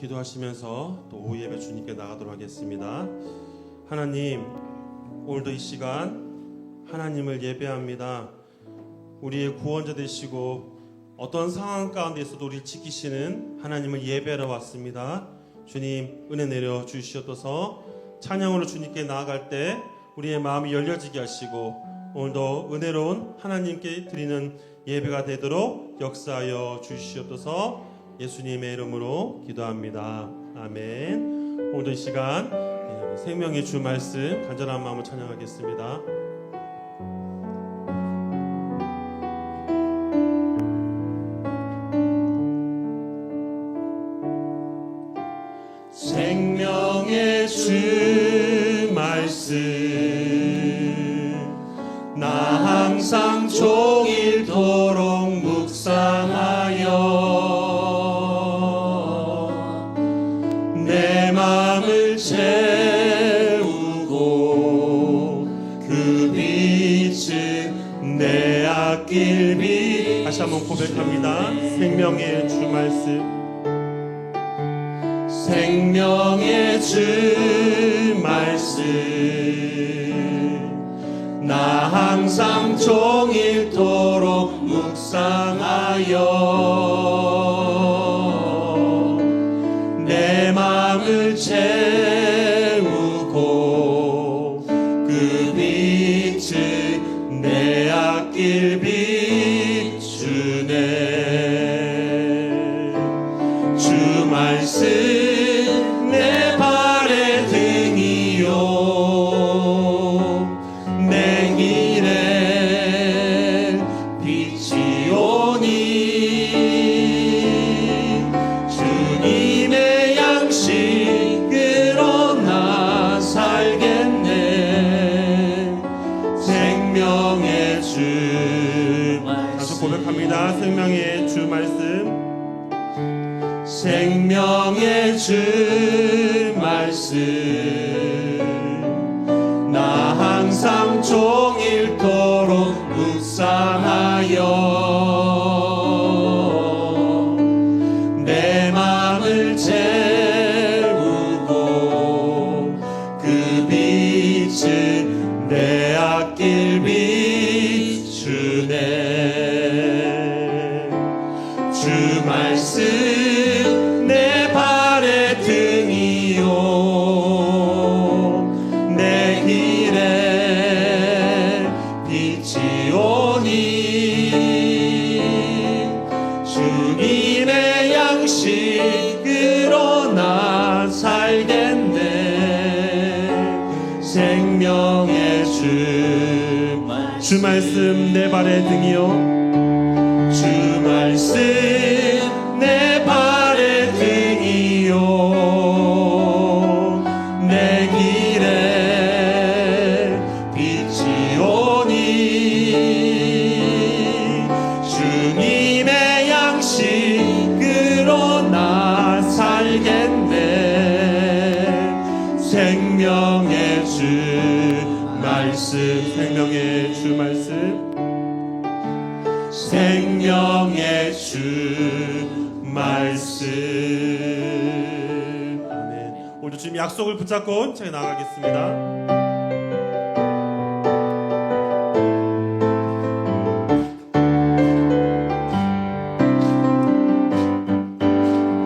기도하시면서 또 오후 예배 주님께 나가도록 하겠습니다. 하나님, 오늘도 이 시간 하나님을 예배합니다. 우리의 구원자 되시고 어떤 상황 가운데 있어도 우리를 지키시는 하나님을 예배하러 왔습니다. 주님, 은혜 내려 주시옵소서. 찬양으로 주님께 나아갈 때 우리의 마음이 열려지게 하시고 오늘도 은혜로운 하나님께 드리는 예배가 되도록 역사하여 주시옵소서. 예수님의 이름으로 기도합니다. 아멘. 오늘도 이 시간 생명의 주 말씀 간절한 마음으로 찬양하겠습니다. 생명의 주 말씀 나 항상 종일토록 묵상하여 내 마음을 채우고 그 빛은 내 앞길 빛. 다시 한번 고백합니다. 생명의 주 말씀 생명의 주 말씀 나 항상 종일토록 묵상하여 내 마음을 채우고 그 빛을 내 앞길 비추네. 주 말씀 내 발의 등이요 내 길에 빛이오니 주님의 양식으로 나 살겠네. 생명의 주 말씀 다시 고백합니다. 생명의 주 말씀 생명의 주 말씀 나 항상 종일토록 묵상하여 내 마음을 채우고 그 빛을 내 앞길 비추네. 주 말씀 내 발의 등이요 내 길에 빛이오니 주님의 양식으로 나 살겠네. 생명의 주 말씀 내 발의 등이요 주 말씀 내 발의 등이요 내 길에 빛이오니 주님의 양식으로 나 살겠네. 생명의 주 말씀 생명의 주 말씀 생명의 주 말씀. 아멘. 오늘도 주님 약속을 붙잡고 저희 나가겠습니다.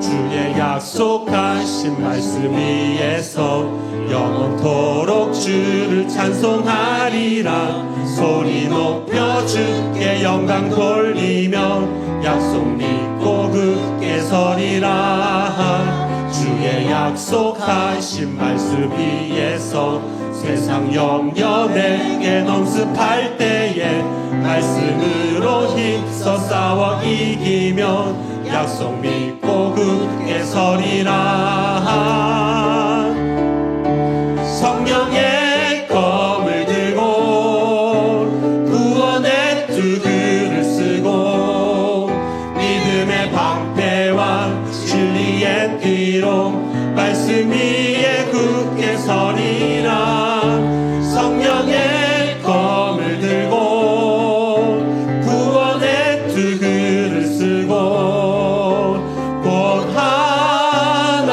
주의 약속하신 말씀 위에서 영원토록 주를 찬송하리라. 소리 높여 주께 영광 돌리며 약속 믿고 굳게 서리라. 주의 약속하신 말씀 위에서 세상 염려 내게 넘습할 때에 말씀으로 힘써 싸워 이기며 약속 믿고 굳게 서리라. 성령의 검을 들고 구원의 두 글을 쓰고 믿음의 방패와 진리의 뒤로 말씀 위에 굳게 서리라. 성령의 검을 들고 구원의 두 글을 쓰고 곧 하나님의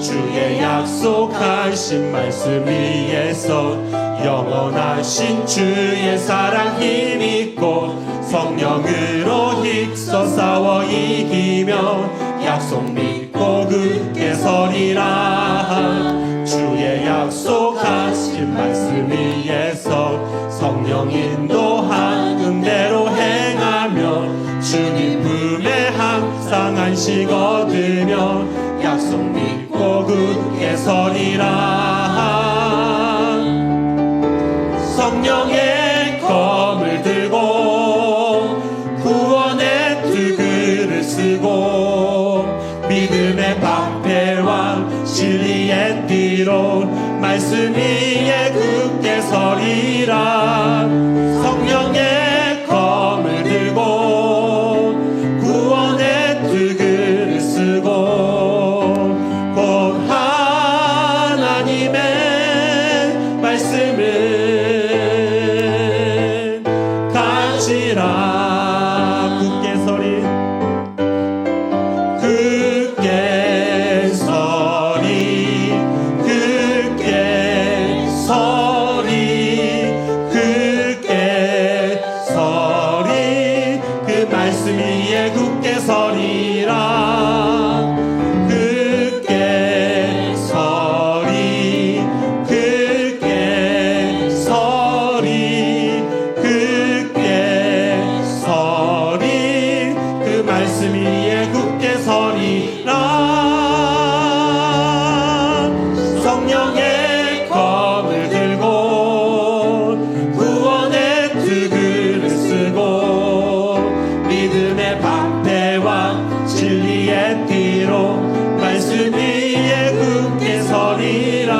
주의 약속하신 말씀 위에서 영원하신 주의 사랑 힘있고 성령으로 힘써 싸워 이기며 약속 믿고 굳게 서리라. 주의 약속하신 말씀 위에서 성령 인도하는 대로 행하며 주님 품에 항상 안식 얻으며 약속 믿고 굳게 서리라. 성령의 검을 들고 구원의 투구를 쓰고 믿음의 방패와 진리의 띠로 말씀 위에 굳게 서리라. 성령의 검을 들고 구원의 투구를 쓰고 곧 하나님의 말씀을 가지라. 굳게 서리 굳게 서리 굳게 서리 굳게 서리 그 말씀 위에 굳게 서리라. 굳게 서리 굳게 서리 굳게 서리 그 말씀 위에 굳게 서리라. 성령의 검을 들고 구원의 투구를 쓰고 믿음의 방패와 진리의 띠로 말씀 위에 굳게 서리라.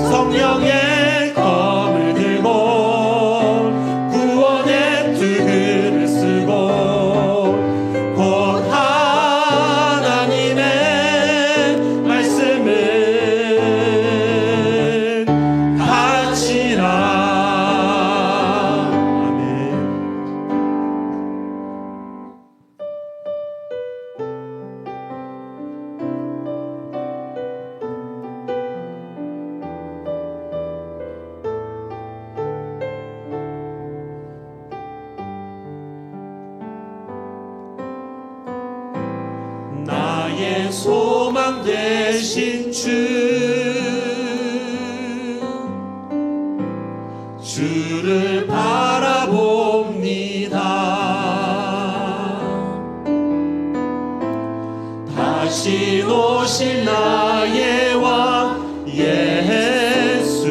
성령의 검을 들고 구원의 투구를 쓰고 곧 하나님의 말씀을 가지라. 아멘. 나의 소망 되신 주를 바라봅니다. 다시 오실 나의 왕 예수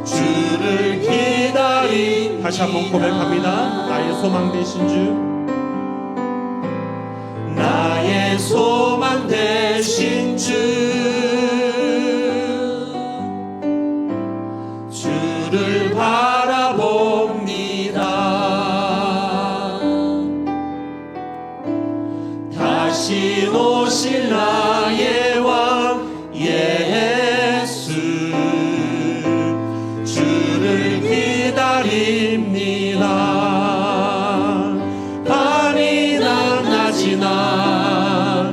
주를 기다리. 다시 한번 고백합니다. 나의 소망 되신 주, 나의 소망 되신 주를 바라봅니다. 다시 오실 나의 왕 예수 주를 기다립니다. 밤이나 낮이나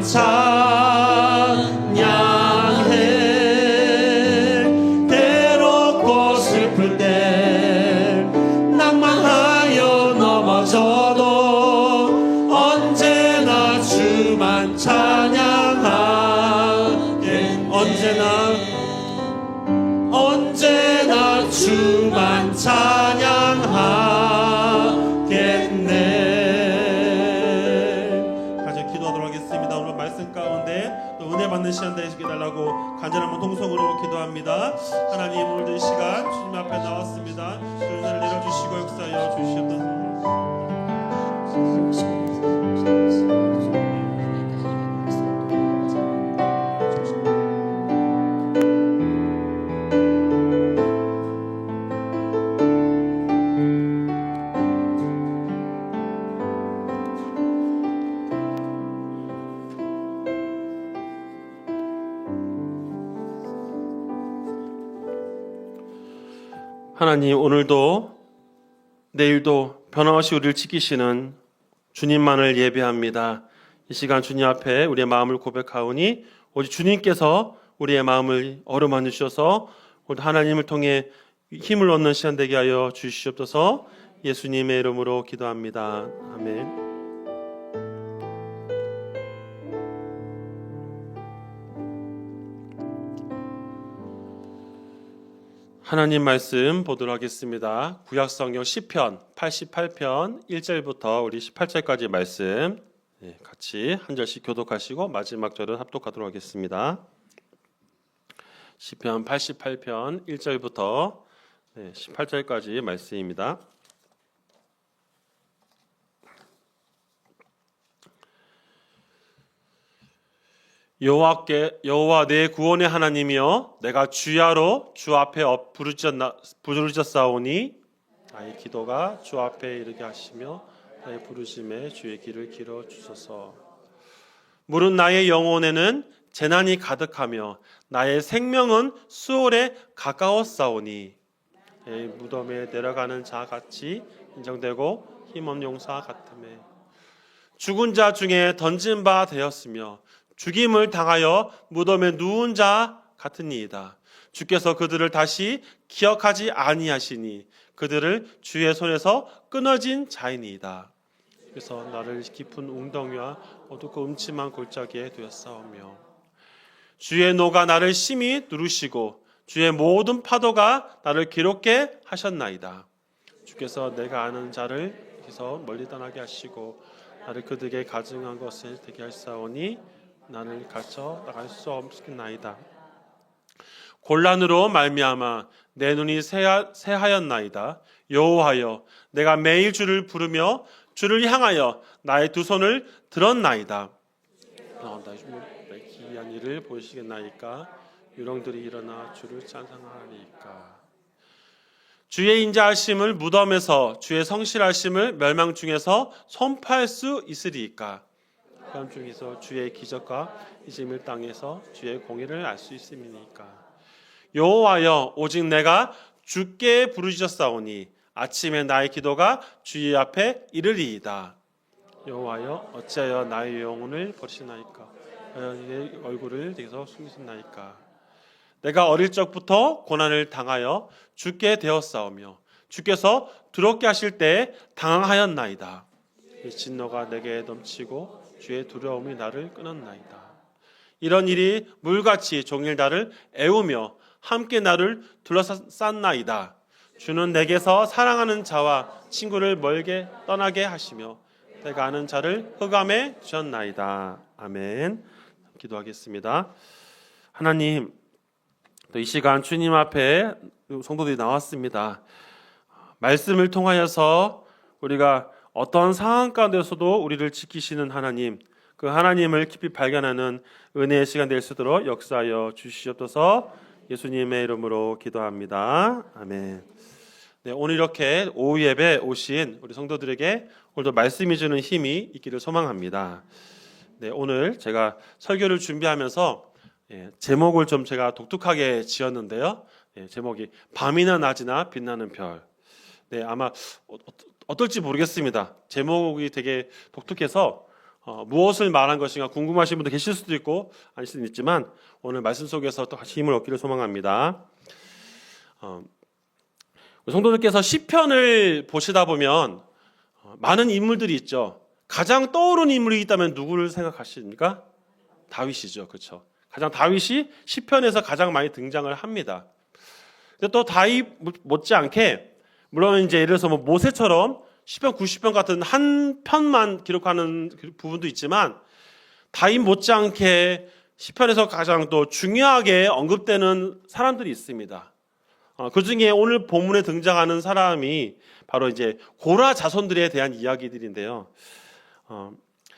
주만 찬양해. 괴롭고 슬플 때 낭만하여 넘어져도 언제나 주만 찬양하게. 언제나 주만 찬양하겠네. 같이 기도하도록 하겠습니다. 오늘 말씀 가운데 또 은혜 받는 시간 되시게 달라고 간절한 한번 통성으로 기도합니다. 하나님, 오늘도 이 시간 주님 앞에 나왔습니다. 주님 은혜를 내려주시고 역사하여 주시옵소서. 하나님, 오늘도 내일도 변함없이 우리를 지키시는 주님만을 예배합니다. 이 시간 주님 앞에 우리의 마음을 고백하오니 오직 주님께서 우리의 마음을 어루만져 주셔서 오늘 하나님을 통해 힘을 얻는 시간 되게 하여 주시옵소서. 예수님의 이름으로 기도합니다. 아멘. 하나님 말씀 보도록 하겠습니다. 구약성경 시편 88편 1절부터 우리 18절까지 말씀 같이 한 절씩 교독하시고 마지막 절은 합독하도록 하겠습니다. 시편 88편 1절부터 18절까지 말씀입니다. 여호와 내 구원의 하나님이여, 내가 주야로 주 앞에 부르짖었사오니 나의 기도가 주 앞에 이르게 하시며 나의 부르심에 주의 길을 길어 주소서. 물은 나의 영혼에는 재난이 가득하며 나의 생명은 수월에 가까웠사오니 무덤에 내려가는 자 같이 인정되고 힘없는 용사 같으매 죽은 자 중에 던진 바 되었으며 죽임을 당하여 무덤에 누운 자 같으니이다. 주께서 그들을 다시 기억하지 아니하시니 그들을 주의 손에서 끊어진 자이니이다. 그래서 나를 깊은 웅덩이와 어둡고 음침한 골짜기에 두었사오며 주의 노가 나를 심히 누르시고 주의 모든 파도가 나를 괴롭게 하셨나이다. 주께서 내가 아는 자를 여기서 멀리 떠나게 하시고 나를 그들에게 가증한 것을 되게 하사오니 나를 갇혀 나갈 수 없겠나이다. 곤란으로 말미암아 내 눈이 새하였나이다. 여호와여, 내가 매일 주를 부르며 주를 향하여 나의 두 손을 들었나이다. 내 기이한 일을 보시겠나이까? 유령들이 일어나 주를 찬송하리까? 주의 인자하심을 무덤에서 주의 성실하심을 멸망 중에서 선포할 수 있으리이까? 흑암 중에서 주의 기적과 이짐을 땅에서 주의 공의를 알 수 있음이니까. 여호와여, 오직 내가 주께 부르짖었사오니 아침에 나의 기도가 주의 앞에 이르리이다. 여호와여, 어찌하여 나의 영혼을 버리시나이까? 내 얼굴을 내게서 숨기셨나이까? 내가 어릴 적부터 고난을 당하여 주께 되었사오며 주께서 두렵게 하실 때에 당황하였나이다. 이 진노가 내게 넘치고 주의 두려움이 나를 끊었나이다. 이런 일이 물같이 종일 나를 애우며 함께 나를 둘러쌌나이다. 주는 내게서 사랑하는 자와 친구를 멀게 떠나게 하시며 내가 아는 자를 흑암에 주셨나이다. 아멘. 기도하겠습니다. 하나님, 또 이 시간 주님 앞에 성도들이 나왔습니다. 말씀을 통하여서 우리가 어떤 상황 가운데서도 우리를 지키시는 하나님, 그 하나님을 깊이 발견하는 은혜의 시간 될 수 있도록 역사하여 주시옵소서. 예수님의 이름으로 기도합니다. 아멘. 네, 오늘 이렇게 오후 예배 오신 우리 성도들에게 오늘도 말씀이 주는 힘이 있기를 소망합니다. 네, 오늘 제가 설교를 준비하면서 제목을 좀 제가 독특하게 지었는데요. 제목이 밤이나 낮이나 빛나는 별. 네, 아마 어떨지 모르겠습니다. 제목이 되게 독특해서 무엇을 말한 것인가 궁금하신 분도 계실 수도 있고 아닐 수도 있지만 오늘 말씀 속에서 또 힘을 얻기를 소망합니다. 성도들께서 시편을 보시다 보면 많은 인물들이 있죠. 가장 떠오르는 인물이 있다면 누구를 생각하십니까? 다윗이죠. 그렇죠. 가장 다윗이 시편에서 가장 많이 등장을 합니다. 근데 또 다윗 못지않게 물론 이제 예를 들어서 뭐 모세처럼 시편 90편 같은 한 편만 기록하는 부분도 있지만 다윗 못지않게 시편에서 가장 또 중요하게 언급되는 사람들이 있습니다. 그 중에 오늘 본문에 등장하는 사람이 바로 이제 고라 자손들에 대한 이야기들인데요.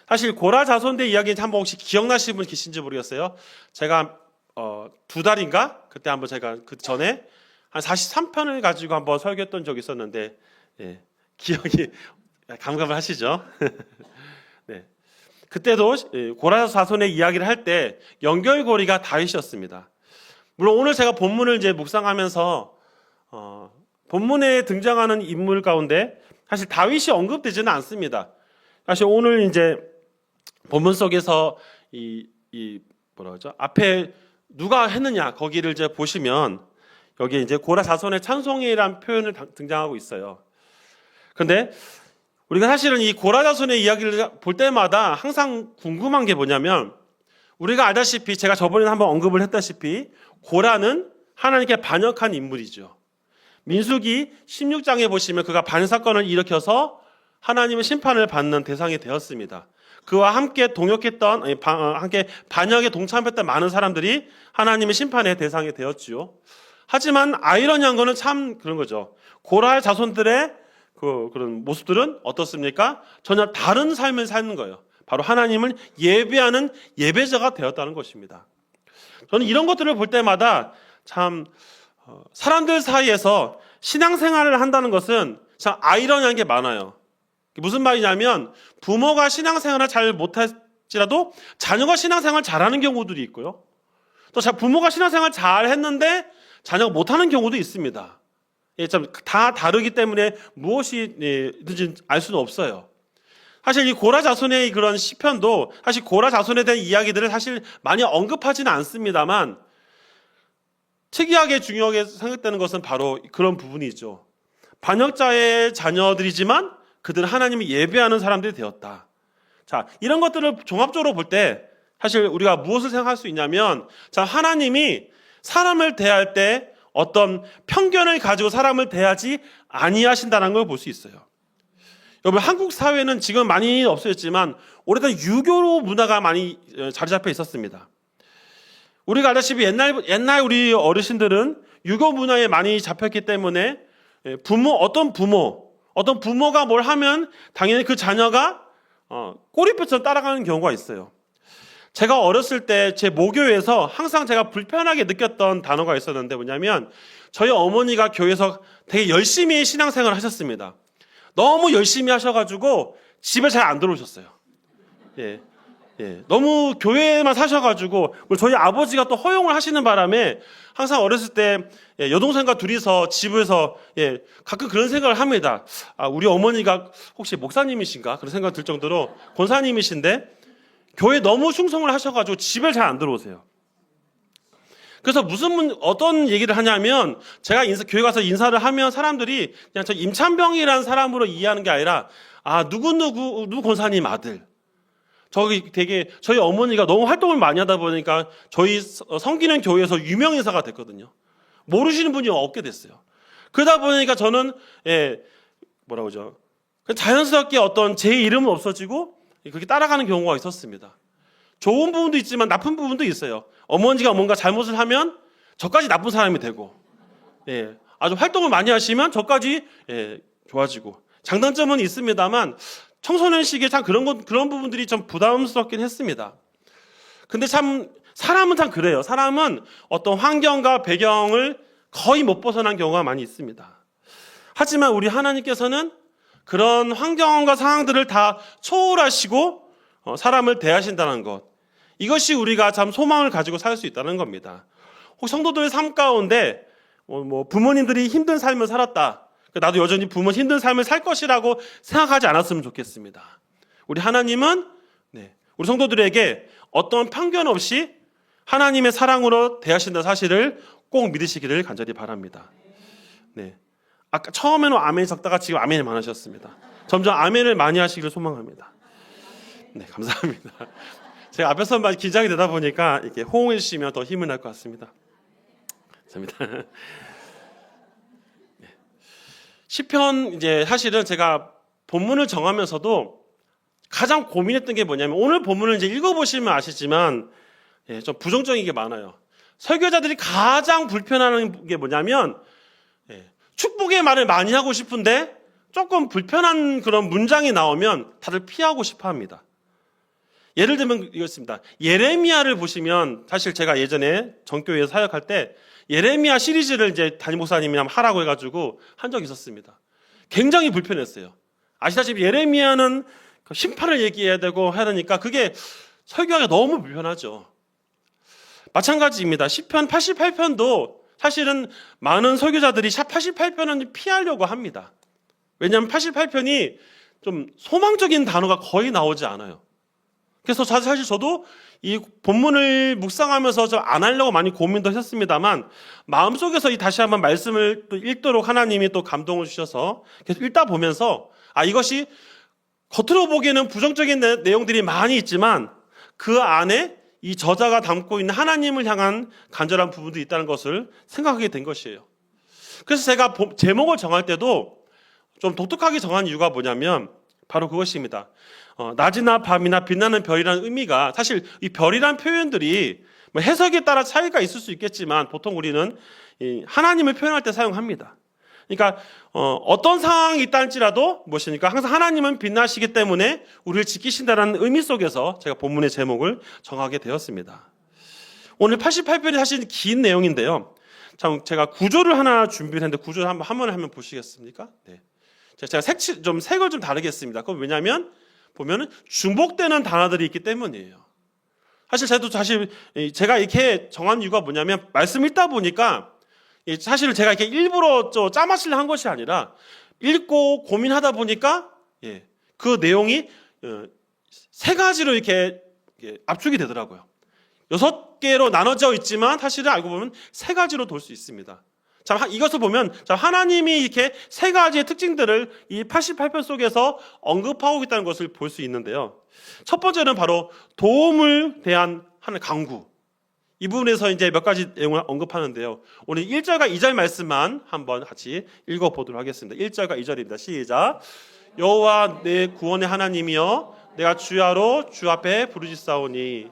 사실 고라 자손들 이야기 한번 혹시 기억나시는 분 계신지 모르겠어요. 제가 2달인가 그때 한번 제가 그 전에 한 43편을 가지고 한번 설교했던 적이 있었는데 기억이 감감을 하시죠? 네. 그때도 고라 자손의 이야기를 할 때 연결고리가 다윗이었습니다. 물론 오늘 제가 본문을 이제 묵상하면서 본문에 등장하는 인물 가운데 사실 다윗이 언급되지는 않습니다. 사실 오늘 이제 본문 속에서 이 뭐라 그러죠? 앞에 누가 했느냐 거기를 이제 보시면 여기에 이제 고라 자손의 찬송이라는 표현을 등장하고 있어요. 그런데 우리가 사실은 이 고라 자손의 이야기를 볼 때마다 항상 궁금한 게 뭐냐면 우리가 알다시피 제가 저번에 한번 언급을 했다시피 고라는 하나님께 반역한 인물이죠. 민수기 16장에 보시면 그가 반사건을 일으켜서 하나님의 심판을 받는 대상이 되었습니다. 그와 함께 동역했던 함께 반역에 동참했던 많은 사람들이 하나님의 심판의 대상이 되었지요. 하지만 아이러니한 거는 참 그런 거죠. 고라의 자손들의 그런 모습들은 어떻습니까? 전혀 다른 삶을 사는 거예요. 바로 하나님을 예배하는 예배자가 되었다는 것입니다. 저는 이런 것들을 볼 때마다 참 사람들 사이에서 신앙생활을 한다는 것은 참 아이러니한 게 많아요. 무슨 말이냐면 부모가 신앙생활을 잘 못할지라도 자녀가 신앙생활을 잘하는 경우들이 있고요. 또 부모가 신앙생활을 잘 했는데 자녀가 못하는 경우도 있습니다. 참 다 다르기 때문에 무엇이든지 알 수는 없어요. 사실 이 고라 자손의 그런 시편도 사실 고라 자손에 대한 이야기들을 사실 많이 언급하지는 않습니다만 특이하게 중요하게 생각되는 것은 바로 그런 부분이죠. 반역자의 자녀들이지만 그들은 하나님을 예배하는 사람들이 되었다. 자, 이런 것들을 종합적으로 볼 때 사실 우리가 무엇을 생각할 수 있냐면 자, 하나님이 사람을 대할 때 어떤 편견을 가지고 사람을 대하지 아니하신다는 걸 볼 수 있어요. 여러분 한국 사회는 지금 많이 없어졌지만 오래된 유교 문화가 많이 자리 잡혀 있었습니다. 우리가 알다시피 옛날 우리 어르신들은 유교 문화에 많이 잡혔기 때문에 어떤 부모가 뭘 하면 당연히 그 자녀가 꼬리표처럼 따라가는 경우가 있어요. 제가 어렸을 때 제 모교에서 항상 제가 불편하게 느꼈던 단어가 있었는데 뭐냐면 저희 어머니가 교회에서 되게 열심히 신앙생활을 하셨습니다. 너무 열심히 하셔가지고 집에 잘 안 들어오셨어요. 너무 교회에만 사셔가지고 저희 아버지가 또 허용을 하시는 바람에 항상 어렸을 때 여동생과 둘이서 집에서 가끔 그런 생각을 합니다. 우리 어머니가 혹시 목사님이신가 그런 생각이 들 정도로 권사님이신데 교회 너무 충성을 하셔가지고 집에 잘 안 들어오세요. 그래서 어떤 얘기를 하냐면 제가 교회 가서 인사를 하면 사람들이 그냥 저 임찬병이라는 사람으로 이해하는 게 아니라 누구 권사님 아들. 저희 어머니가 너무 활동을 많이 하다 보니까 저희 섬기는 교회에서 유명 인사가 됐거든요. 모르시는 분이 없게 됐어요. 그러다 보니까 저는 뭐라고 하죠? 자연스럽게 어떤 제 이름은 없어지고 그렇게 따라가는 경우가 있었습니다. 좋은 부분도 있지만 나쁜 부분도 있어요. 어머니가 뭔가 잘못을 하면 저까지 나쁜 사람이 되고, 아주 활동을 많이 하시면 저까지 좋아지고. 장단점은 있습니다만 청소년 시기에 참 그런 부분들이 좀 부담스럽긴 했습니다. 근데 참 사람은 참 그래요. 사람은 어떤 환경과 배경을 거의 못 벗어난 경우가 많이 있습니다. 하지만 우리 하나님께서는 그런 환경과 상황들을 다 초월하시고 사람을 대하신다는 것, 이것이 우리가 참 소망을 가지고 살 수 있다는 겁니다. 혹시 성도들의 삶 가운데 부모님들이 힘든 삶을 살았다, 나도 여전히 부모 힘든 삶을 살 것이라고 생각하지 않았으면 좋겠습니다. 우리 하나님은 우리 성도들에게 어떤 편견 없이 하나님의 사랑으로 대하신다는 사실을 꼭 믿으시기를 간절히 바랍니다. 네. 아까 처음에는 아멘이 적다가 지금 아멘이 많으셨습니다. 점점 아멘을 많이 하시기를 소망합니다. 네, 감사합니다. 제가 앞에서 많이 긴장이 되다 보니까 이렇게 호응해 주시면 더 힘을 낼 것 같습니다. 감사합니다. 네. 시편 이제 사실은 제가 본문을 정하면서도 가장 고민했던 게 뭐냐면 오늘 본문을 이제 읽어보시면 아시지만 좀 부정적인 게 많아요. 설교자들이 가장 불편해하는 게 뭐냐면 축복의 말을 많이 하고 싶은데 조금 불편한 그런 문장이 나오면 다들 피하고 싶어 합니다. 예를 들면 이렇습니다. 예레미야를 보시면 사실 제가 예전에 정교회에서 사역할 때 예레미야 시리즈를 이제 담임 목사님이 하라고 해가지고 한 적이 있었습니다. 굉장히 불편했어요. 아시다시피 예레미야는 심판을 얘기해야 되고 하니까 그게 설교하기가 너무 불편하죠. 마찬가지입니다. 시편 88편도 사실은 많은 설교자들이 88편은 피하려고 합니다. 왜냐하면 88편이 좀 소망적인 단어가 거의 나오지 않아요. 그래서 사실 저도 이 본문을 묵상하면서 좀 안 하려고 많이 고민도 했습니다만 마음속에서 다시 한번 말씀을 또 읽도록 하나님이 또 감동을 주셔서 계속 읽다 보면서 이것이 겉으로 보기에는 부정적인 내용들이 많이 있지만 그 안에 이 저자가 담고 있는 하나님을 향한 간절한 부분도 있다는 것을 생각하게 된 것이에요. 그래서 제가 제목을 정할 때도 좀 독특하게 정한 이유가 뭐냐면 바로 그것입니다. 낮이나 밤이나 빛나는 별이라는 의미가 사실 이 별이라는 표현들이 해석에 따라 차이가 있을 수 있겠지만 보통 우리는 하나님을 표현할 때 사용합니다. 그러니까 어떤 상황이 있다 할지라도 무엇이니까 항상 하나님은 빛나시기 때문에 우리를 지키신다는 의미 속에서 제가 본문의 제목을 정하게 되었습니다. 오늘 88편이 사실 긴 내용인데요. 참 제가 구조를 하나 준비를 했는데 구조를 한번 보시겠습니까? 네. 제가 색을 좀 다르게 했습니다. 그건 왜냐하면 보면은 중복되는 단어들이 있기 때문이에요. 제가 이렇게 정한 이유가 뭐냐면 말씀 읽다 보니까 사실 제가 이렇게 일부러 짜맞추려 한 것이 아니라 읽고 고민하다 보니까 그 내용이 세 가지로 이렇게 압축이 되더라고요. 6개로 나눠져 있지만 사실은 알고 보면 세 가지로 돌 수 있습니다. 자, 이것을 보면 하나님이 이렇게 세 가지의 특징들을 이 88편 속에서 언급하고 있다는 것을 볼 수 있는데요. 첫 번째는 바로 도움을 대한 하는 강구. 이 부분에서 이제 몇 가지 내용을 언급하는데요. 오늘 1절과 2절 말씀만 한번 같이 읽어보도록 하겠습니다. 1절과 2절입니다. 시작. 여호와 내 구원의 하나님이여 내가 주야로 주 앞에 부르짖사오니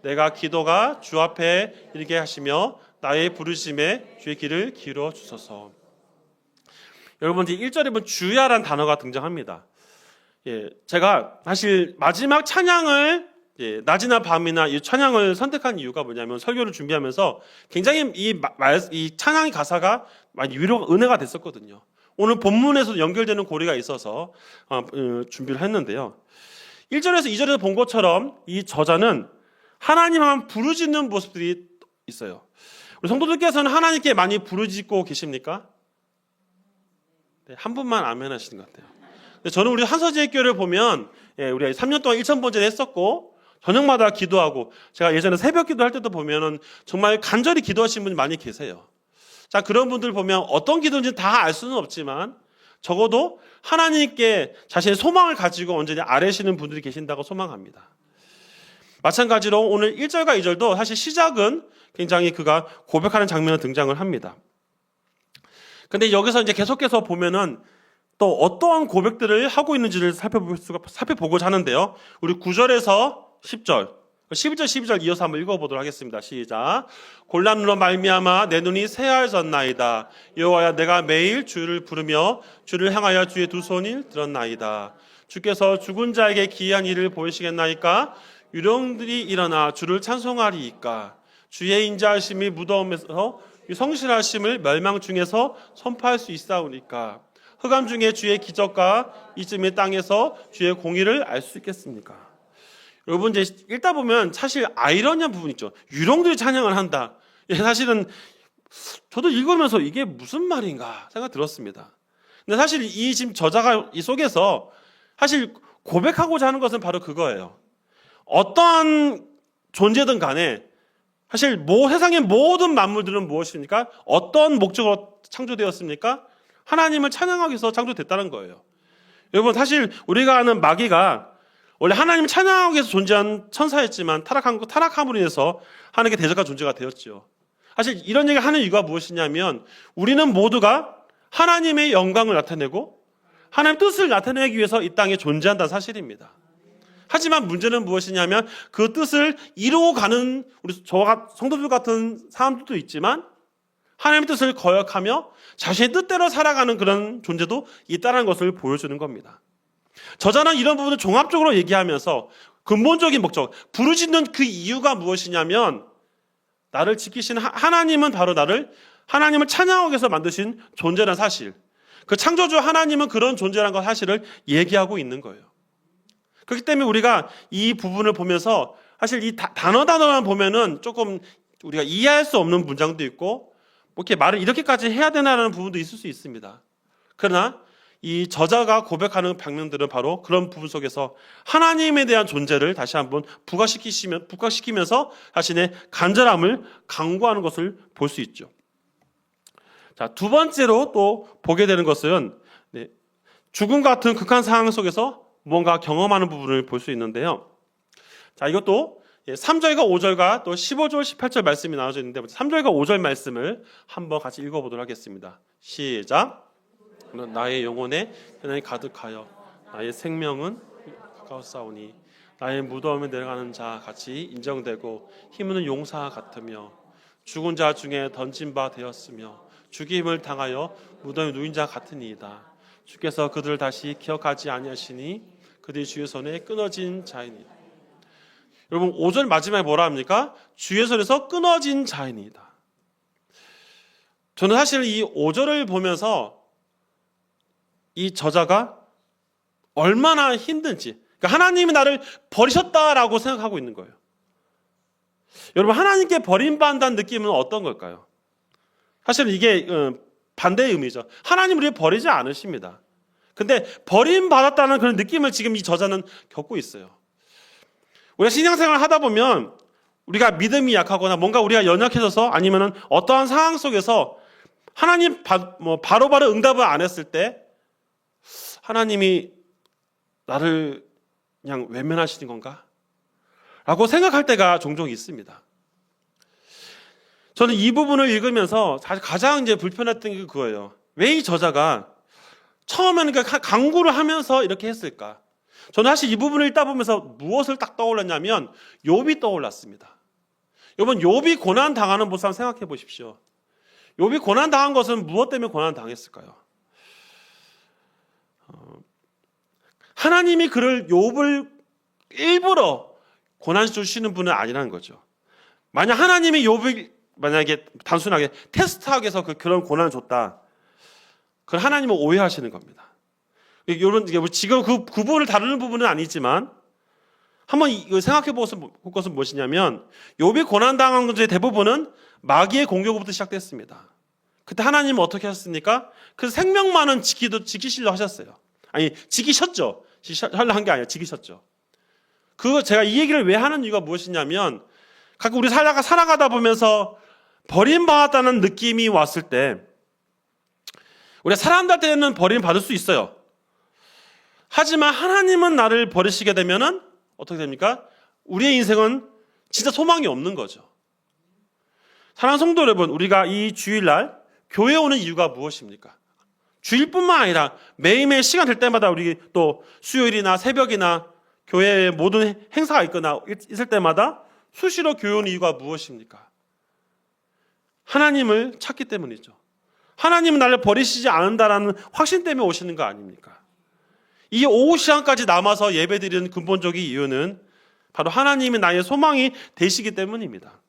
내가 기도가 주 앞에 이르게 하시며 나의 부르심에 주의 귀를 기울여 주소서. 여러분 1절에 보면 주야라는 단어가 등장합니다. 제가 사실 마지막 찬양을 낮이나 밤이나 이 찬양을 선택한 이유가 뭐냐면 설교를 준비하면서 굉장히 이 찬양의 가사가 많이 은혜가 됐었거든요. 오늘 본문에서도 연결되는 고리가 있어서 준비를 했는데요. 1절에서 2절에서 본 것처럼 이 저자는 하나님만 부르짖는 모습들이 있어요. 우리 성도들께서는 하나님께 많이 부르짖고 계십니까? 네, 한 분만 아멘 하시는 것 같아요. 저는 우리 한서지교를 보면 우리가 3년 동안 1000번째 했었고 저녁마다 기도하고 제가 예전에 새벽 기도할 때도 보면은 정말 간절히 기도하시는 분이 많이 계세요. 자, 그런 분들 보면 어떤 기도인지 다 알 수는 없지만 적어도 하나님께 자신의 소망을 가지고 언제나 아뢰시는 분들이 계신다고 소망합니다. 마찬가지로 오늘 1절과 2절도 사실 시작은 굉장히 그가 고백하는 장면이 등장을 합니다. 근데 여기서 이제 계속해서 보면은 또 어떠한 고백들을 하고 있는지를 살펴보고자 하는데요. 우리 9절에서 10절, 11절, 12절 이어서 한번 읽어보도록 하겠습니다. 시작. 곤란으로 말미암아 내 눈이 새하얘졌나이다. 여호와야 내가 매일 주를 부르며 주를 향하여 주의 두 손을 들었나이다. 주께서 죽은 자에게 기이한 일을 보이시겠나이까? 유령들이 일어나 주를 찬송하리이까? 주의 인자하심이 무더움에서 성실하심을 멸망 중에서 선포할 수 있사오니까? 흑암 중에 주의 기적과 이쯤의 땅에서 주의 공의를 알 수 있겠습니까? 여러분 이제 읽다 보면 사실 아이러니한 부분 있죠. 유령들이 찬양을 한다. 사실은 저도 읽으면서 이게 무슨 말인가 생각 들었습니다. 근데 사실 이 지금 저자가 이 속에서 사실 고백하고자 하는 것은 바로 그거예요. 어떠한 존재든 간에 사실 세상의 모든 만물들은 무엇입니까? 어떤 목적으로 창조되었습니까? 하나님을 찬양하기 위해서 창조됐다는 거예요. 여러분, 사실 우리가 아는 마귀가 원래 하나님을 찬양하기 위해서 존재한 천사였지만 타락함으로 인해서 하나님께 대적한 존재가 되었죠. 사실 이런 얘기를 하는 이유가 무엇이냐면 우리는 모두가 하나님의 영광을 나타내고 하나님의 뜻을 나타내기 위해서 이 땅에 존재한다는 사실입니다. 하지만 문제는 무엇이냐면 그 뜻을 이루어가는 저와 성도들 같은 사람들도 있지만 하나님의 뜻을 거역하며 자신의 뜻대로 살아가는 그런 존재도 있다는 것을 보여주는 겁니다. 저자는 이런 부분을 종합적으로 얘기하면서 근본적인 목적, 부르짖는 그 이유가 무엇이냐면 나를 지키시는 하나님은 바로 나를 하나님을 찬양하기 위해서 만드신 존재라는 사실, 그 창조주 하나님은 그런 존재라는 것 사실을 얘기하고 있는 거예요. 그렇기 때문에 우리가 이 부분을 보면서 사실 이 단어만 보면은 조금 우리가 이해할 수 없는 문장도 있고 이렇게 말을 이렇게까지 해야 되나라는 부분도 있을 수 있습니다. 그러나 이 저자가 고백하는 방면들은 바로 그런 부분 속에서 하나님에 대한 존재를 다시 한번 부각시키면서 자신의 간절함을 강구하는 것을 볼 수 있죠. 자, 두 번째로 또 보게 되는 것은 죽음 같은 극한 상황 속에서 뭔가 경험하는 부분을 볼 수 있는데요. 자, 이것도 3절과 5절과 또 15절, 18절 말씀이 나눠져 있는데 3절과 5절 말씀을 한번 같이 읽어보도록 하겠습니다. 시작. 나의 영혼에 현안이 가득하여 나의 생명은 가까웠사오니 나의 무덤에 내려가는 자 같이 인정되고 힘없는 용사 같으며 죽은 자 중에 던진 바 되었으며 죽임을 당하여 무덤에 누인 자 같으니이다. 주께서 그들을 다시 기억하지 아니하시니 그들이 주의 손에 끊어진 자이니이다. 여러분 5절 마지막에 뭐라 합니까? 주의 손에서 끊어진 자이니이다. 저는 사실 이 5절을 보면서 이 저자가 얼마나 힘든지, 그러니까 하나님이 나를 버리셨다라고 생각하고 있는 거예요. 여러분 하나님께 버림받는다는 느낌은 어떤 걸까요? 사실 이게 반대의 의미죠. 하나님 우리를 버리지 않으십니다. 근데 버림받았다는 그런 느낌을 지금 이 저자는 겪고 있어요. 우리가 신앙생활을 하다 보면 우리가 믿음이 약하거나 뭔가 우리가 연약해져서 아니면 어떠한 상황 속에서 하나님 바로바로 응답을 안 했을 때 하나님이 나를 그냥 외면하시는 건가? 라고 생각할 때가 종종 있습니다. 저는 이 부분을 읽으면서 가장 이제 불편했던 게 그거예요. 왜 이 저자가 처음에는 강구를 하면서 이렇게 했을까? 저는 사실 이 부분을 읽다 보면서 무엇을 딱 떠올랐냐면 욥이 떠올랐습니다. 여러분 욥이 고난 당하는 모습 한번 생각해 보십시오. 욥이 고난 당한 것은 무엇 때문에 고난 당했을까요? 하나님이 그를 욥을 일부러 고난 주시는 분은 아니라는 거죠. 만약 하나님이 욥을 만약에 단순하게 테스트하기 위해서 그런 고난을 줬다. 그건 하나님을 오해하시는 겁니다. 여러분 지금 그 부분을 다루는 부분은 아니지만 한번 생각해 볼 것은 무엇이냐면 욥이 고난 당한 것의 대부분은 마귀의 공격부터 시작됐습니다. 그때 하나님은 어떻게 하셨습니까? 그 생명만은 지키시려 하셨어요. 아니 지키셨죠. 하려 한 게 아니라 지키셨죠. 제가 이 얘기를 왜 하는 이유가 무엇이냐면 가끔 우리 살아가다 보면서 버림받았다는 느낌이 왔을 때 우리가 사람들한테는 버림받을 수 있어요. 하지만 하나님은 나를 버리시게 되면은 어떻게 됩니까? 우리의 인생은 진짜 소망이 없는 거죠. 사랑하는 성도 여러분, 우리가 이 주일날 교회에 오는 이유가 무엇입니까? 주일뿐만 아니라 매일매일 시간 될 때마다 우리 또 수요일이나 새벽이나 교회에 모든 행사가 있을 때마다 수시로 교회 오는 이유가 무엇입니까? 하나님을 찾기 때문이죠. 하나님은 나를 버리시지 않는다라는 확신 때문에 오시는 거 아닙니까? 이 오후 시간까지 남아서 예배드리는 근본적인 이유는 바로 하나님이 나의 소망이 되시기 때문입니다.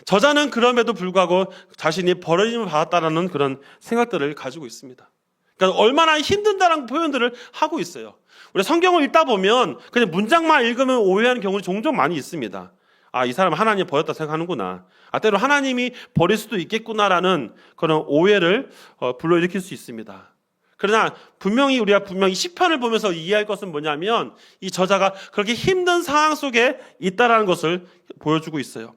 저자는 그럼에도 불구하고 자신이 버림을 받았다라는 그런 생각들을 가지고 있습니다. 그러니까 얼마나 힘든다라는 표현들을 하고 있어요. 우리 성경을 읽다 보면 그냥 문장만 읽으면 오해하는 경우는 종종 많이 있습니다. 아, 이 사람은 하나님 버렸다 생각하는구나. 때로 하나님이 버릴 수도 있겠구나라는 그런 오해를 불러일으킬 수 있습니다. 그러나 우리가 분명히 시편을 보면서 이해할 것은 뭐냐면 이 저자가 그렇게 힘든 상황 속에 있다라는 것을 보여주고 있어요.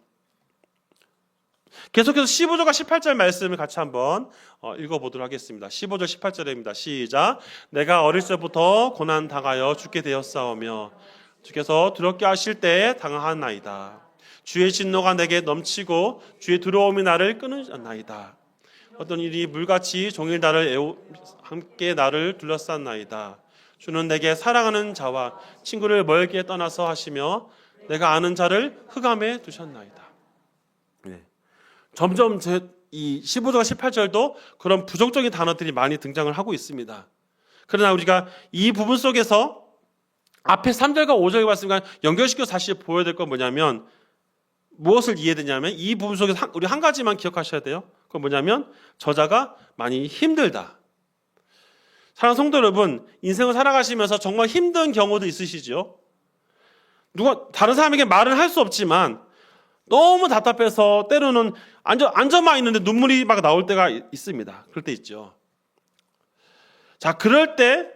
계속해서 15절과 18절 말씀을 같이 한번 읽어보도록 하겠습니다. 15절 18절입니다. 시작. 내가 어릴 때부터 고난 당하여 죽게 되었사오며 주께서 두렵게 하실 때에 당하나이다. 주의 진노가 내게 넘치고 주의 두려움이 나를 끊으나이다. 어떤 일이 물같이 종일 함께 나를 둘러쌌나이다. 주는 내게 사랑하는 자와 친구를 멀게 떠나서 하시며 내가 아는 자를 흑암에 두셨나이다. 네. 점점 이 15절과 18절도 그런 부정적인 단어들이 많이 등장을 하고 있습니다. 그러나 우리가 이 부분 속에서 앞에 3절과 5절의 말씀과 연결시켜서 다시 보여야 될 건 뭐냐면 무엇을 이해되냐면 이 부분 속에서 우리 한 가지만 기억하셔야 돼요. 그건 뭐냐면 저자가 많이 힘들다. 사랑하는 성도 여러분, 인생을 살아가시면서 정말 힘든 경우도 있으시죠? 다른 사람에게 말은 할 수 없지만 너무 답답해서 때로는 앉아만 있는데 눈물이 막 나올 때가 있습니다. 그럴 때 있죠. 자, 그럴 때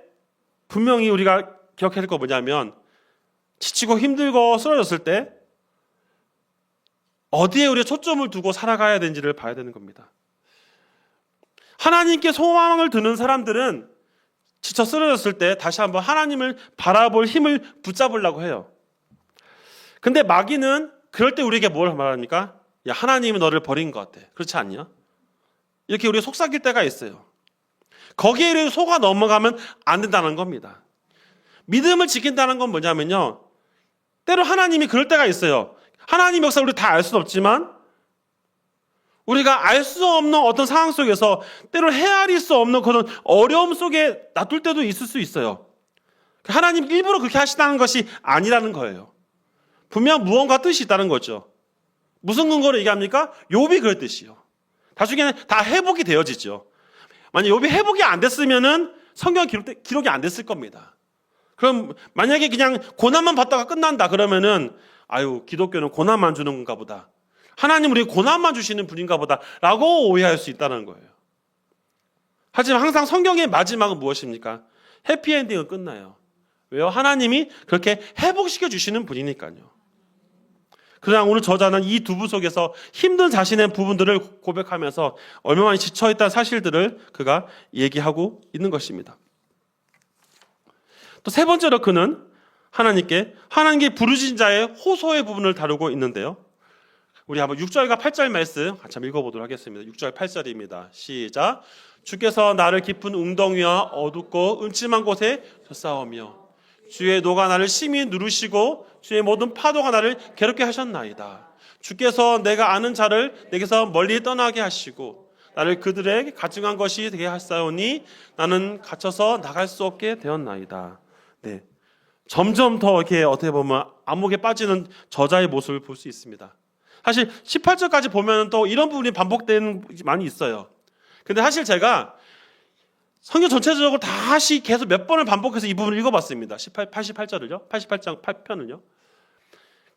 분명히 우리가 기억해야 될 거 뭐냐면 지치고 힘들고 쓰러졌을 때 어디에 우리가 초점을 두고 살아가야 되는지를 봐야 되는 겁니다. 하나님께 소망을 두는 사람들은 지쳐 쓰러졌을 때 다시 한번 하나님을 바라볼 힘을 붙잡으려고 해요. 근데 마귀는 그럴 때 우리에게 뭘 말합니까? 야, 하나님이 너를 버린 것 같아. 그렇지 않냐? 이렇게 우리가 속삭일 때가 있어요. 거기에 속아 넘어가면 안 된다는 겁니다. 믿음을 지킨다는 건 뭐냐면요, 때로 하나님이 그럴 때가 있어요. 하나님 역사를 우리 다 알 수는 없지만 우리가 알 수 없는 어떤 상황 속에서 때로 헤아릴 수 없는 그런 어려움 속에 놔둘 때도 있을 수 있어요. 하나님 일부러 그렇게 하시다는 것이 아니라는 거예요. 분명 무언가 뜻이 있다는 거죠. 무슨 근거로 얘기합니까? 욥이 그랬듯이요. 나중에는 다 회복이 되어지죠. 만약 욥이 회복이 안 됐으면은 성경 기록이 안 됐을 겁니다. 그럼 만약에 그냥 고난만 받다가 끝난다 그러면은 기독교는 고난만 주는 건가 보다. 하나님 우리 고난만 주시는 분인가 보다 라고 오해할 수 있다는 거예요. 하지만 항상 성경의 마지막은 무엇입니까? 해피엔딩은 끝나요. 왜요? 하나님이 그렇게 회복시켜 주시는 분이니까요. 그러나 오늘 저자는 이 두 부 속에서 힘든 자신의 부분들을 고백하면서 얼마나 지쳐있다는 사실들을 그가 얘기하고 있는 것입니다. 또 세 번째로 그는 하나님께 부르신 자의 호소의 부분을 다루고 있는데요. 우리 한번 6절과 8절 말씀 같이 한번 읽어보도록 하겠습니다. 6절 8절입니다. 시작. 주께서 나를 깊은 웅덩이와 어둡고 음침한 곳에 줬사오며 주의 노가 나를 심히 누르시고 주의 모든 파도가 나를 괴롭게 하셨나이다. 주께서 내가 아는 자를 내게서 멀리 떠나게 하시고 나를 그들의 가증한 것이 되게 하사오니 나는 갇혀서 나갈 수 없게 되었나이다. 네, 점점 더 이렇게 어떻게 보면 암흑에 빠지는 저자의 모습을 볼 수 있습니다. 사실 18절까지 보면 또 이런 부분이 반복되는 부분이 많이 있어요. 근데 사실 제가 성경 전체적으로 다시 계속 몇 번을 반복해서 이 부분을 읽어봤습니다. 88절을요. 88장 8편을요.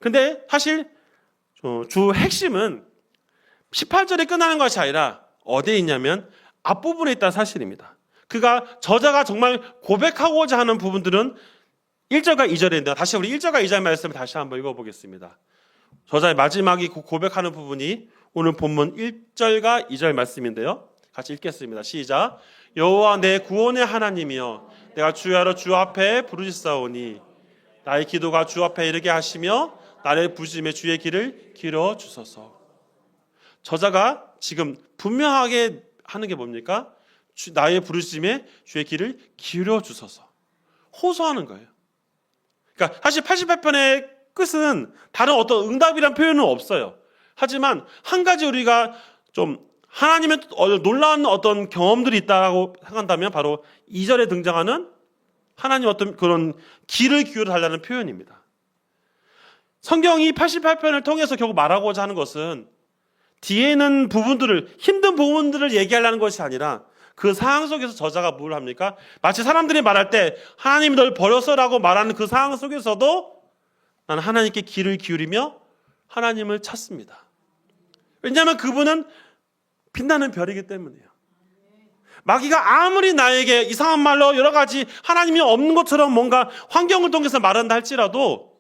근데 사실 주 핵심은 18절에 끝나는 것이 아니라 어디에 있냐면 앞부분에 있다는 사실입니다. 저자가 정말 고백하고자 하는 부분들은 1절과 2절인데 다시 우리 1절과 2절 말씀을 다시 한번 읽어보겠습니다. 저자의 마지막이 고백하는 부분이 오늘 본문 1절과 2절 말씀인데요. 같이 읽겠습니다. 시작. 여호와 내 구원의 하나님이여 내가 주야로 주 앞에 부르짖사오니 나의 기도가 주 앞에 이르게 하시며 나의 부르짖음에 주의 길을 길어 주소서. 저자가 지금 분명하게 하는 게 뭡니까? 나의 부르짖음에 주의 길을 기울여 주소서. 호소하는 거예요. 그러니까 사실 88편의 끝은 다른 어떤 응답이란 표현은 없어요. 하지만 한 가지 우리가 좀 하나님의 놀라운 어떤 경험들이 있다고 생각한다면 바로 2절에 등장하는 하나님 어떤 그런 길을 기울여 달라는 표현입니다. 성경이 88편을 통해서 결국 말하고자 하는 것은 뒤에 있는 힘든 부분들을 얘기하려는 것이 아니라 그 상황 속에서 저자가 뭘 합니까? 마치 사람들이 말할 때 하나님이 널 버렸어라고 말하는 그 상황 속에서도 나는 하나님께 귀를 기울이며 하나님을 찾습니다. 왜냐하면 그분은 빛나는 별이기 때문이에요. 마귀가 아무리 나에게 이상한 말로 여러 가지 하나님이 없는 것처럼 뭔가 환경을 통해서 말한다 할지라도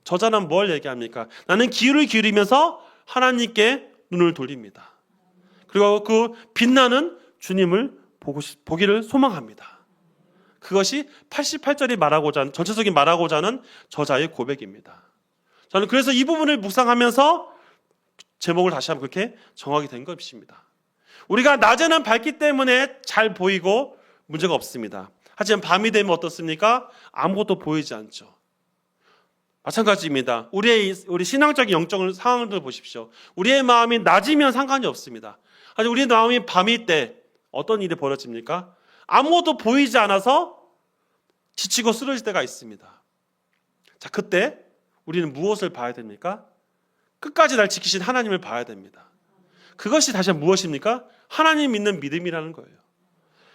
저자는 뭘 얘기합니까? 나는 귀를 기울이면서 하나님께 눈을 돌립니다. 그리고 그 빛나는 주님을 보기를 소망합니다. 그것이 88절이 말하고자 전체적인 말하고자 하는 저자의 고백입니다. 저는 그래서 이 부분을 묵상하면서 제목을 다시 한번 그렇게 정하게 된 것입니다. 우리가 낮에는 밝기 때문에 잘 보이고 문제가 없습니다. 하지만 밤이 되면 어떻습니까? 아무것도 보이지 않죠. 마찬가지입니다. 우리 신앙적인 영적인 상황을 보십시오. 우리의 마음이 낮이면 상관이 없습니다. 하지만 우리의 마음이 밤일 때 어떤 일이 벌어집니까? 아무것도 보이지 않아서 지치고 쓰러질 때가 있습니다. 자, 그때 우리는 무엇을 봐야 됩니까? 끝까지 날 지키신 하나님을 봐야 됩니다. 그것이 다시 무엇입니까? 하나님 믿는 믿음이라는 거예요.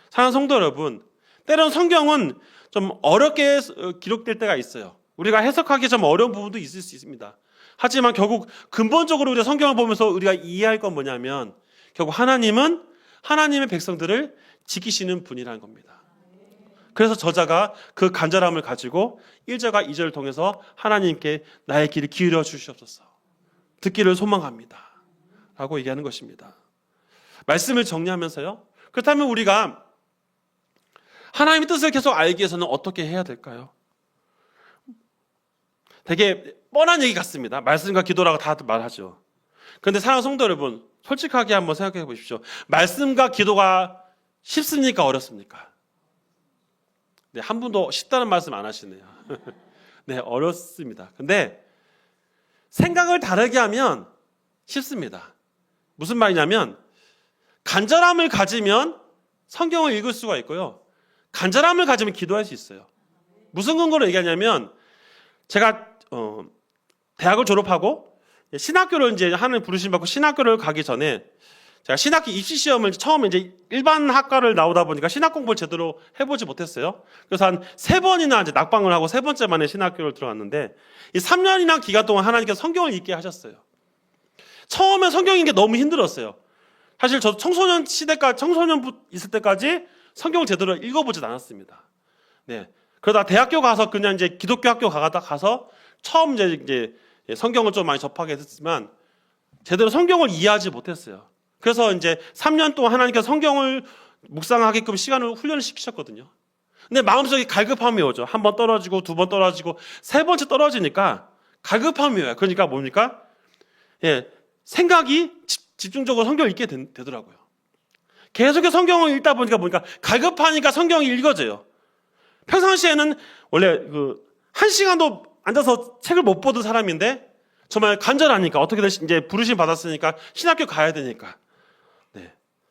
사랑하는 성도 여러분, 때론 성경은 좀 어렵게 기록될 때가 있어요. 우리가 해석하기 좀 어려운 부분도 있을 수 있습니다. 하지만 결국 근본적으로 우리가 성경을 보면서 우리가 이해할 건 뭐냐면 결국 하나님은 하나님의 백성들을 지키시는 분이라는 겁니다. 그래서 저자가 그 간절함을 가지고 1절과 2절을 통해서 하나님께 나의 길을 기울여 주시옵소서, 듣기를 소망합니다 라고 얘기하는 것입니다. 말씀을 정리하면서요, 그렇다면 우리가 하나님의 뜻을 계속 알기 위해서는 어떻게 해야 될까요? 되게 뻔한 얘기 같습니다. 말씀과 기도라고 다 말하죠. 그런데 사랑하는 성도 여러분, 솔직하게 한번 생각해 보십시오. 말씀과 기도가 쉽습니까? 어렵습니까? 네, 한 분도 쉽다는 말씀 안 하시네요. 네, 어렵습니다. 근데 생각을 다르게 하면 쉽습니다. 무슨 말이냐면 간절함을 가지면 성경을 읽을 수가 있고요, 간절함을 가지면 기도할 수 있어요. 무슨 근거로 얘기하냐면 제가 대학을 졸업하고 신학교를 이제 하나님 부르심 받고 신학교를 가기 전에 제가 신학기 입시 시험을 처음에 이제 일반 학과를 나오다 보니까 신학 공부를 제대로 해보지 못했어요. 그래서 한 3번이나 이제 낙방을 하고 3번째 만에 신학교를 들어갔는데 이 3년이나 기간 동안 하나님께서 성경을 읽게 하셨어요. 처음에 성경 읽는 게 너무 힘들었어요. 사실 저도 청소년 있을 때까지 성경을 제대로 읽어보진 않았습니다. 네. 그러다 대학교 가서 그냥 이제 기독교 학교 가서 처음 이제 성경을 좀 많이 접하게 됐지만 제대로 성경을 이해하지 못했어요. 그래서 이제 3년 동안 하나님께서 성경을 묵상하게끔 시간을 훈련을 시키셨거든요. 근데 마음속에 갈급함이 오죠. 1번 떨어지고 2번 떨어지고 3번째 떨어지니까 갈급함이 와요. 그러니까 뭡니까? 생각이 집중적으로 성경을 읽게 되더라고요. 계속해서 성경을 읽다 보니까 갈급하니까 성경이 읽어져요. 평상시에는 원래 1시간도 앉아서 책을 못 보던 사람인데 정말 간절하니까 어떻게든 이제 부르심 받았으니까 신학교 가야 되니까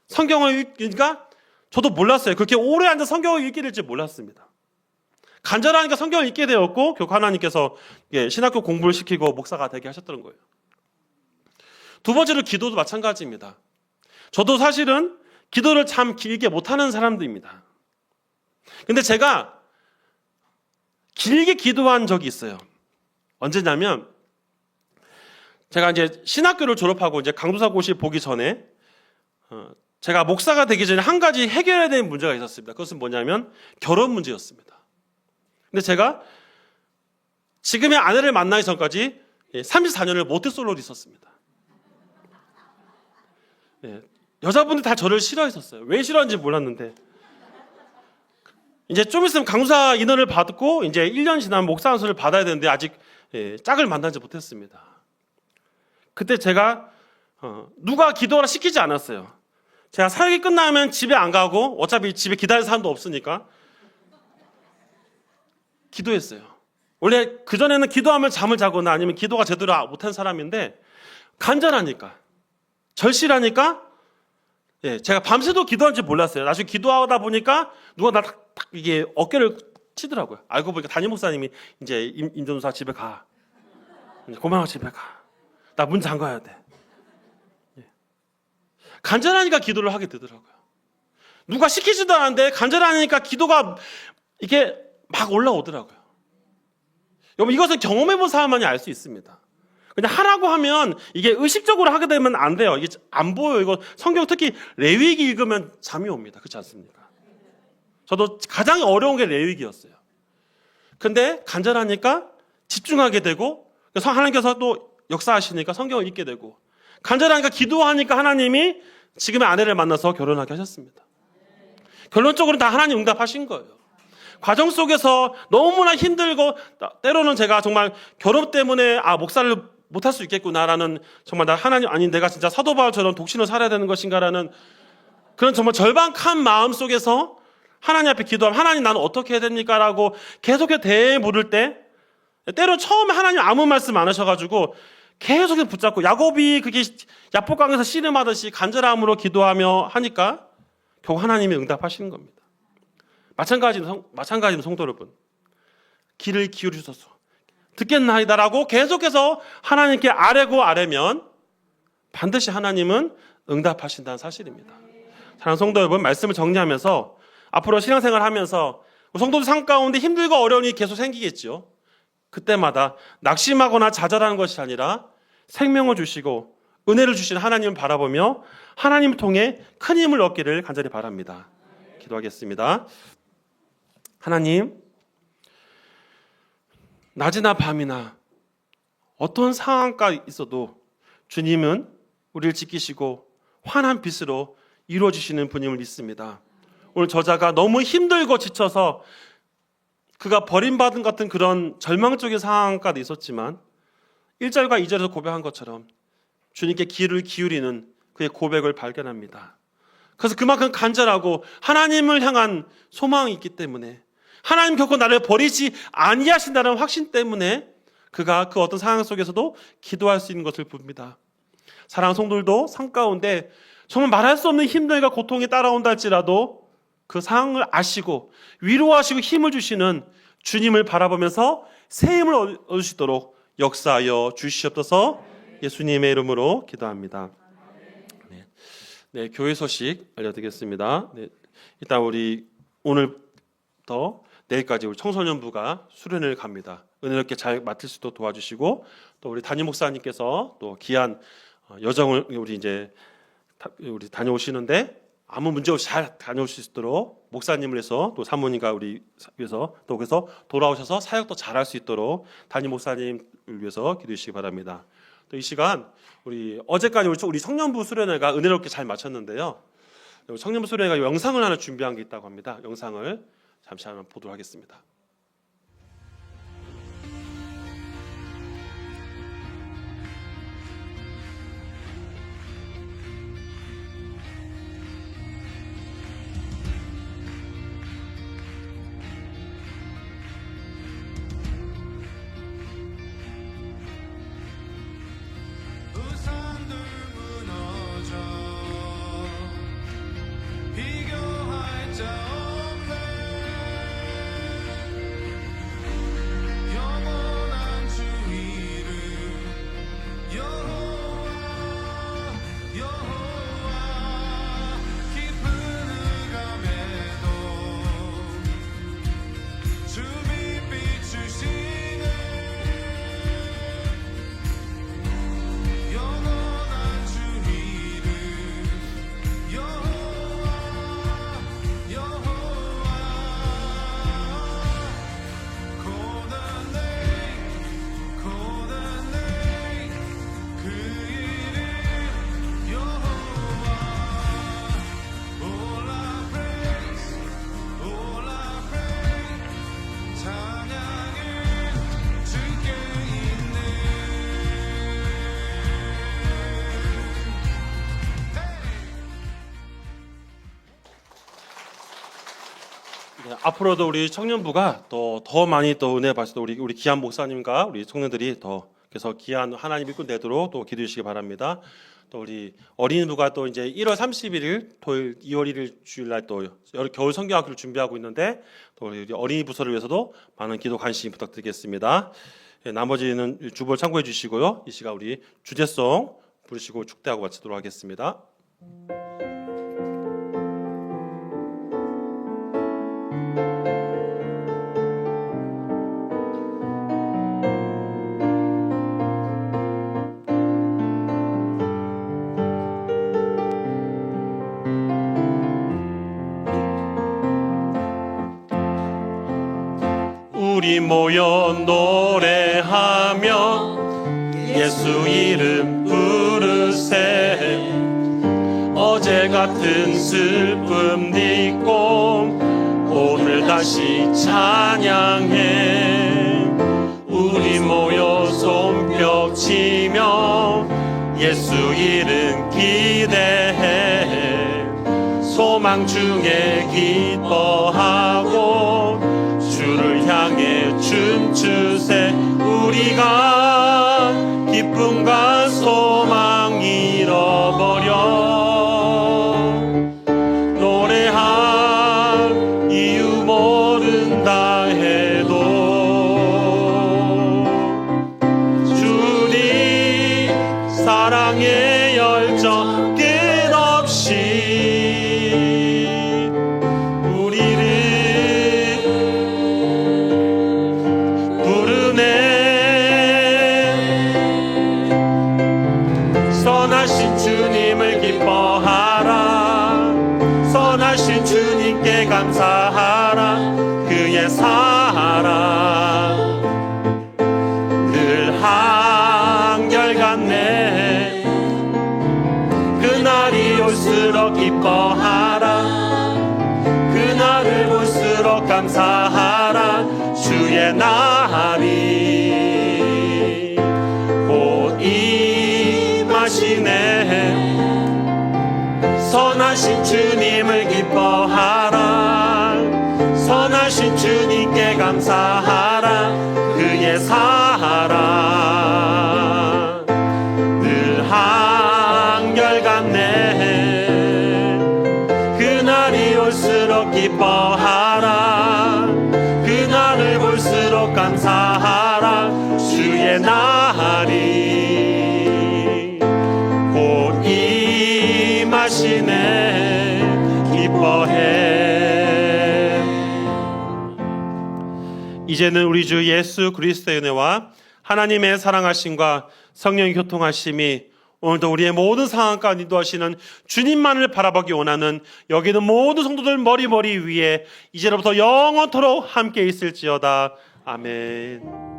성경을 읽으니까 저도 몰랐어요. 그렇게 오래 앉아 성경을 읽게 될지 몰랐습니다. 간절하니까 성경을 읽게 되었고 결국 하나님께서 신학교 공부를 시키고 목사가 되게 하셨던 거예요. 두 번째로 기도도 마찬가지입니다. 저도 사실은 기도를 참 길게 못하는 사람들입니다. 근데 제가 길게 기도한 적이 있어요. 언제냐면 제가 이제 신학교를 졸업하고 이제 강도사고시 보기 전에 제가 목사가 되기 전에 한 가지 해결해야 되는 문제가 있었습니다. 그것은 뭐냐면 결혼 문제였습니다. 근데 제가 지금의 아내를 만나기 전까지 34년을 모태솔로로 있었습니다. 여자분들 다 저를 싫어했었어요. 왜 싫어하는지 몰랐는데 이제 좀 있으면 강사 인원을 받고 이제 1년 지나면 목사 안수를 받아야 되는데 아직 짝을 만나지 못했습니다. 그때 제가 누가 기도하라 시키지 않았어요. 제가 사역이 끝나면 집에 안 가고 어차피 집에 기다릴 사람도 없으니까 기도했어요. 원래 그전에는 기도하면 잠을 자거나 아니면 기도가 제대로 못한 사람인데 간절하니까 절실하니까 제가 밤새도 기도하는지 몰랐어요. 나중에 기도하다 보니까 누가 나 이게 어깨를 치더라고요. 알고 보니까 담임 목사님이 이제 임전사 집에 가. 고마워 집에 가. 나 문 잠가야 돼. 간절하니까 기도를 하게 되더라고요. 누가 시키지도 않았는데 간절하니까 기도가 이게 막 올라오더라고요. 여러분 이것은 경험해본 사람만이 알 수 있습니다. 그냥 하라고 하면 이게 의식적으로 하게 되면 안 돼요. 이게 안 보여요. 이거 성경 특히 레위기 읽으면 잠이 옵니다. 그렇지 않습니까? 저도 가장 어려운 게 레위기였어요. 근데 간절하니까 집중하게 되고 하나님께서 또 역사하시니까 성경을 읽게 되고 간절하니까 기도하니까 하나님이 지금의 아내를 만나서 결혼하게 하셨습니다. 결론적으로 다 하나님 응답하신 거예요. 과정 속에서 너무나 힘들고 때로는 제가 정말 결혼 때문에 목사를 못할 수 있겠구나라는 정말 나 하나님 아니 내가 진짜 사도 바울처럼 독신을 살아야 되는 것인가라는 그런 정말 절박한 마음 속에서 하나님 앞에 기도하면 하나님 나는 어떻게 해야 됩니까? 라고 계속해서 대에 물을 때 때로 처음에 하나님 아무 말씀 안 하셔가지고 계속해서 붙잡고 야곱이 그게 야복강에서 씨름하듯이 간절함으로 기도하며 하니까 결국 하나님이 응답하시는 겁니다. 마찬가지로 성도 여러분 귀를 기울이셔서 듣겠나이다라고 계속해서 하나님께 아뢰면 반드시 하나님은 응답하신다는 사실입니다. 사랑하는 성도 여러분 말씀을 정리하면서 앞으로 신앙생활 하면서 성도들 삶 가운데 힘들고 어려운 일이 계속 생기겠죠. 그때마다 낙심하거나 좌절하는 것이 아니라 생명을 주시고 은혜를 주시는 하나님을 바라보며 하나님을 통해 큰 힘을 얻기를 간절히 바랍니다. 기도하겠습니다. 하나님, 낮이나 밤이나 어떤 상황가 있어도 주님은 우리를 지키시고 환한 빛으로 이루어주시는 분임을 믿습니다. 오늘 저자가 너무 힘들고 지쳐서 그가 버림받은 같은 그런 절망적인 상황까지 있었지만 1절과 2절에서 고백한 것처럼 주님께 귀를 기울이는 그의 고백을 발견합니다. 그래서 그만큼 간절하고 하나님을 향한 소망이 있기 때문에 하나님 결코 나를 버리지 아니하신다는 확신 때문에 그가 그 어떤 상황 속에서도 기도할 수 있는 것을 봅니다. 사랑하는 성도들도 삶 가운데 정말 말할 수 없는 힘들과 고통이 따라온다 할지라도 그 상황을 아시고 위로하시고 힘을 주시는 주님을 바라보면서 새 힘을 얻을 수 있도록 역사하여 주시옵소서. 예수님의 이름으로 기도합니다. 네, 교회 소식 알려드리겠습니다. 네, 일단 우리 오늘부터 내일까지 우리 청소년부가 수련회를 갑니다. 은혜롭게 잘 맡을 수 있도록 도와주시고 또 우리 담임 목사님께서 또 귀한 여정을 우리 다녀오시는데 아무 문제 없이 잘 다녀올 수 있도록 목사님을 해서 또 사모님과 우리 위해서 또 그래서 돌아오셔서 사역도 잘할 수 있도록 담임 목사님을 위해서 기도해 주시기 바랍니다. 또 이 시간 우리 어제까지 우리 청년부 수련회가 은혜롭게 잘 마쳤는데요. 청년부 수련회가 영상을 하나 준비한 게 있다고 합니다. 영상을 잠시 한번 보도록 하겠습니다. 앞으로도 우리 청년부가 더 많이 또 은혜 받을 수 우리 귀한 목사님과 우리 청년들이 더 그래서 귀한 하나님 일꾼 되도록 또 기도해 주시기 바랍니다. 또 우리 어린이부가 또 이제 1월 31일 토요일 2월 1일 주일날 또 겨울 성경학교를 준비하고 있는데 또 우리 어린이 부서를 위해서도 많은 기도 관심 부탁드리겠습니다. 나머지는 주보를 참고해 주시고요. 이 시간 우리 주제송 부르시고 축대하고 마치도록 하겠습니다. 우리 모여 노래하며 예수 이름 부르세. 어제 같은 슬픔 잊고 오늘 다시 찬양해. 우리 모여 손뼉 치며 예수 이름 기대해. 소망 중에 기뻐하고 주를 향해 춤추세. 우리가 기쁨과 소망 잃어버려 노래할 이유 모른다 해도 주님 사랑의 열정 끝없이 우리를 부르네. 선하신 주님을 기뻐하라. 선하신 주님께 감사하라. 그의 사랑 늘 한결같네. 그날이 올수록 기뻐하라. 그날을 볼수록 감사하라. 주의 날이 곧 임하시네. 선하신 주님을 기뻐하라. 선하신 주님께 감사하라. 그의 사랑 늘 한결같네. 그날이 올수록 기뻐하라. 그날을 볼수록 감사하라. 주의 날이 곧 임하시네. 기뻐해. 이제는 우리 주 예수 그리스도의 은혜와 하나님의 사랑하심과 성령의 교통하심이 오늘도 우리의 모든 상황 가운데 인도하시는 주님만을 바라보기 원하는 여기 있는 모든 성도들 머리 위에 이제로부터 영원토록 함께 있을지어다. 아멘.